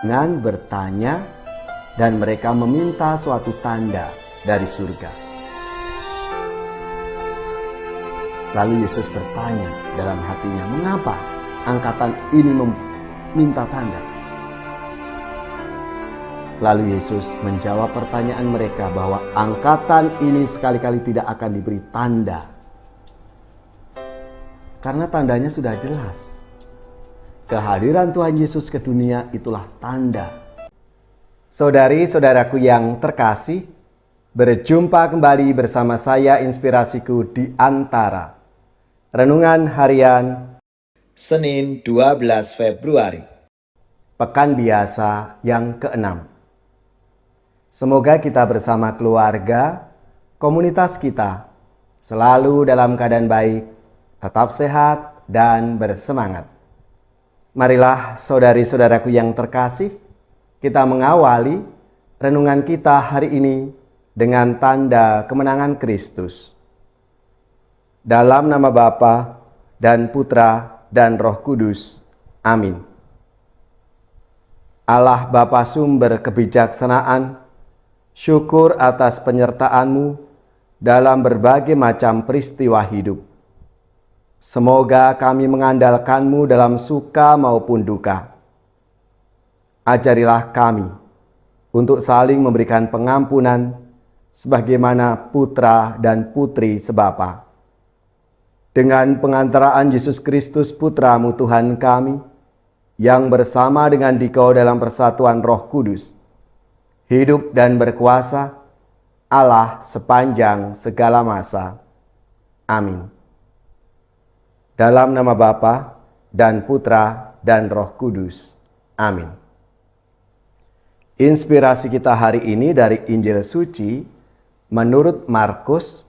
dengan bertanya, dan mereka meminta suatu tanda dari surga. Lalu Yesus bertanya dalam hatinya, mengapa angkatan ini meminta tanda? Lalu Yesus menjawab pertanyaan mereka bahwa angkatan ini sekali-kali tidak akan diberi tanda. Karena tandanya sudah jelas. Kehadiran Tuhan Yesus ke dunia itulah tanda. Saudari-saudaraku yang terkasih, berjumpa kembali bersama saya Inspirasiku di Antara. Renungan harian Senin 12 Februari. Pekan biasa yang ke-6. Semoga kita bersama keluarga, komunitas kita, selalu dalam keadaan baik, tetap sehat, dan bersemangat. Marilah saudari-saudaraku yang terkasih, kita mengawali renungan kita hari ini dengan tanda kemenangan Kristus. Dalam nama Bapa dan Putra dan Roh Kudus. Amin. Allah Bapa sumber kebijaksanaan, syukur atas penyertaan-Mu dalam berbagai macam peristiwa hidup. Semoga kami mengandalkan-Mu dalam suka maupun duka. Ajarilah kami untuk saling memberikan pengampunan sebagaimana putra dan putri sebapa. Dengan pengantaraan Yesus Kristus Putra-Mu Tuhan kami, yang bersama dengan Dikau dalam persatuan Roh Kudus, hidup dan berkuasa Allah sepanjang segala masa. Amin. Dalam nama Bapa dan Putra dan Roh Kudus. Amin. Inspirasi kita hari ini dari Injil Suci menurut Markus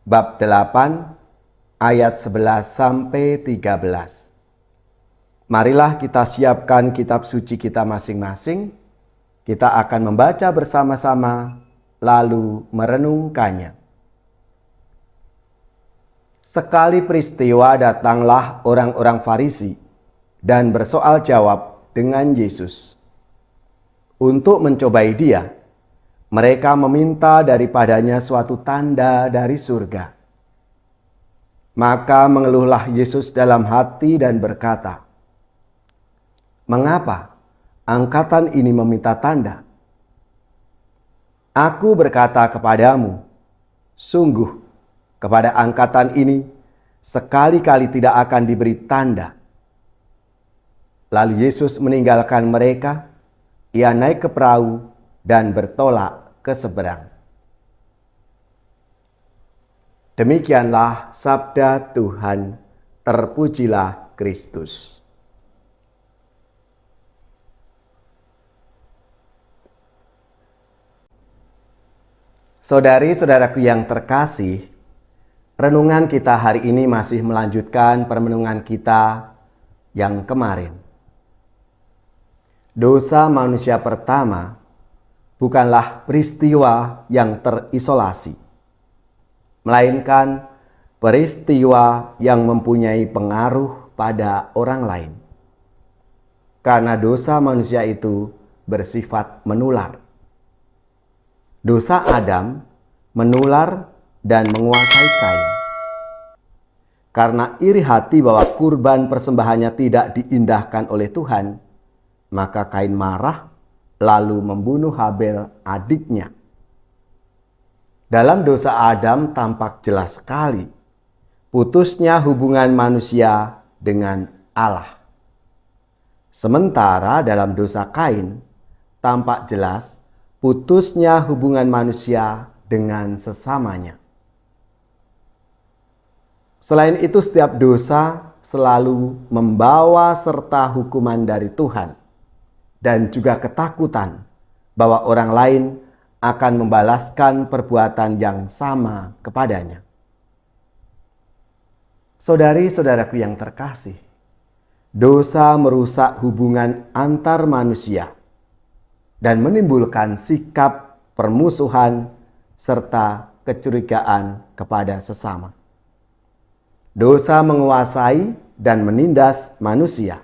bab 8 ayat 11 sampai 13. Marilah kita siapkan kitab suci kita masing-masing. Kita akan membaca bersama-sama, lalu merenungkannya. Sekali peristiwa datanglah orang-orang Farisi dan bersoal jawab dengan Yesus. Untuk mencobai Dia, mereka meminta daripadanya suatu tanda dari surga. Maka mengeluhlah Yesus dalam hati dan berkata, "Mengapa angkatan ini meminta tanda? Aku berkata kepadamu, sungguh kepada angkatan ini sekali-kali tidak akan diberi tanda." Lalu Yesus meninggalkan mereka, Ia naik ke perahu dan bertolak ke seberang. Demikianlah sabda Tuhan, terpujilah Kristus. Saudari-saudaraku yang terkasih, renungan kita hari ini masih melanjutkan permenungan kita yang kemarin. Dosa manusia pertama bukanlah peristiwa yang terisolasi, melainkan peristiwa yang mempunyai pengaruh pada orang lain. Karena dosa manusia itu bersifat menular. Dosa Adam menular dan menguasai Kain. Karena iri hati bahwa kurban persembahannya tidak diindahkan oleh Tuhan, maka Kain marah lalu membunuh Habel adiknya. Dalam dosa Adam tampak jelas sekali putusnya hubungan manusia dengan Allah. Sementara dalam dosa Kain tampak jelas putusnya hubungan manusia dengan sesamanya. Selain itu, setiap dosa selalu membawa serta hukuman dari Tuhan dan juga ketakutan bahwa orang lain akan membalaskan perbuatan yang sama kepadanya. Saudari-saudaraku yang terkasih, dosa merusak hubungan antar manusia dan menimbulkan sikap permusuhan serta kecurigaan kepada sesama. Dosa menguasai dan menindas manusia.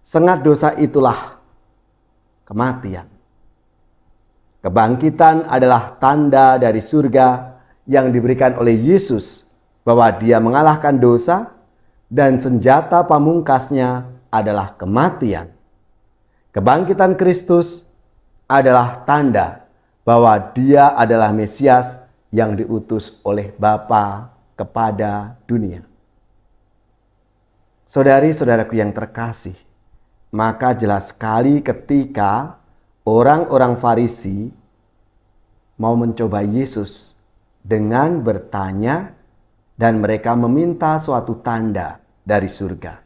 Sengat dosa itulah kematian. Kebangkitan adalah tanda dari surga yang diberikan oleh Yesus bahwa Dia mengalahkan dosa dan senjata pamungkasnya adalah kematian. Kebangkitan Kristus adalah tanda bahwa Dia adalah Mesias yang diutus oleh Bapa kepada dunia. Saudari-saudaraku yang terkasih, maka jelas sekali ketika orang-orang Farisi mau mencoba Yesus dengan bertanya dan mereka meminta suatu tanda dari surga.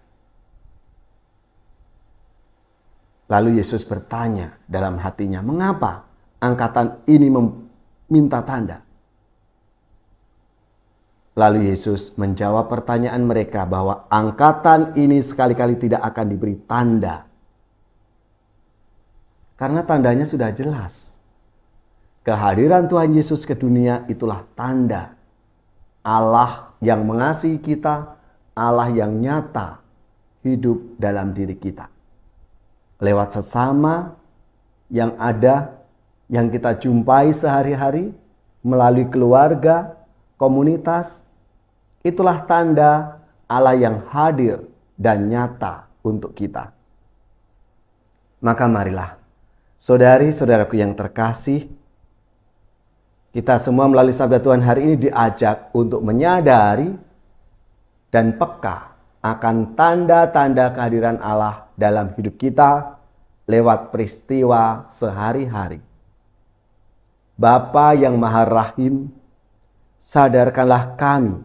Lalu Yesus bertanya dalam hatinya, mengapa angkatan ini meminta tanda? Lalu Yesus menjawab pertanyaan mereka bahwa angkatan ini sekali-kali tidak akan diberi tanda. Karena tandanya sudah jelas. Kehadiran Tuhan Yesus ke dunia itulah tanda Allah yang mengasihi kita, Allah yang nyata hidup dalam diri kita. Lewat sesama yang ada, yang kita jumpai sehari-hari, melalui keluarga, komunitas, itulah tanda Allah yang hadir dan nyata untuk kita. Maka marilah, saudari-saudaraku yang terkasih, kita semua melalui sabda Tuhan hari ini diajak untuk menyadari dan peka akan tanda-tanda kehadiran Allah dalam hidup kita lewat peristiwa sehari-hari. Bapa yang Maha Rahim, sadarkanlah kami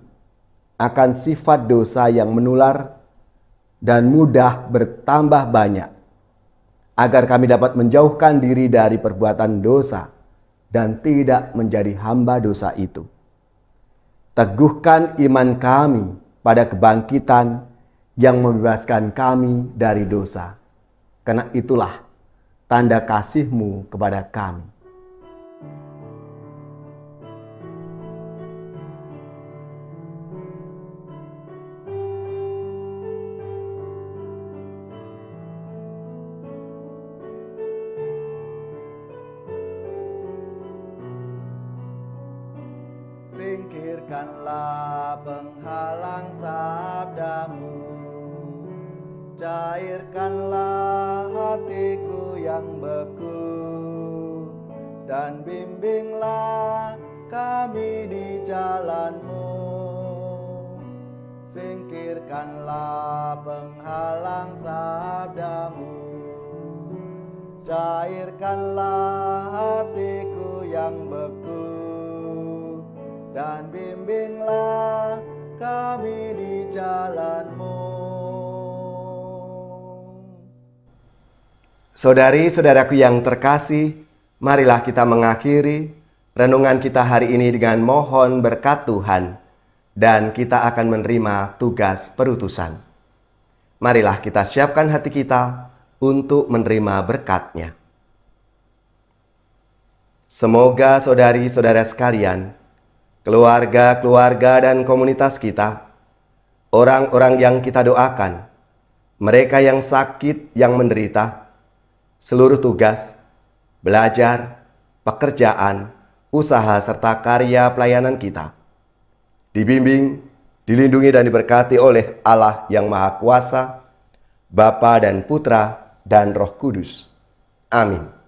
akan sifat dosa yang menular dan mudah bertambah banyak, agar kami dapat menjauhkan diri dari perbuatan dosa dan tidak menjadi hamba dosa itu. Teguhkan iman kami pada kebangkitan yang membebaskan kami dari dosa, karena itulah tanda kasih-Mu kepada kami. Singkirkanlah penghalang sabda-Mu, cairkanlah hatiku yang beku, dan bimbinglah kami di jalan-Mu. Singkirkanlah penghalang sabda-Mu, cairkanlah hatiku yang beku, dan bimbinglah kami di jalan-Mu. Saudari-saudaraku yang terkasih, marilah kita mengakhiri renungan kita hari ini dengan mohon berkat Tuhan, dan kita akan menerima tugas perutusan. Marilah kita siapkan hati kita untuk menerima berkat-Nya. Semoga saudari-saudara sekalian, keluarga-keluarga dan komunitas kita, orang-orang yang kita doakan, mereka yang sakit, yang menderita, seluruh tugas, belajar, pekerjaan, usaha, serta karya pelayanan kita, dibimbing, dilindungi dan diberkati oleh Allah yang Maha Kuasa, Bapa dan Putra dan Roh Kudus. Amin.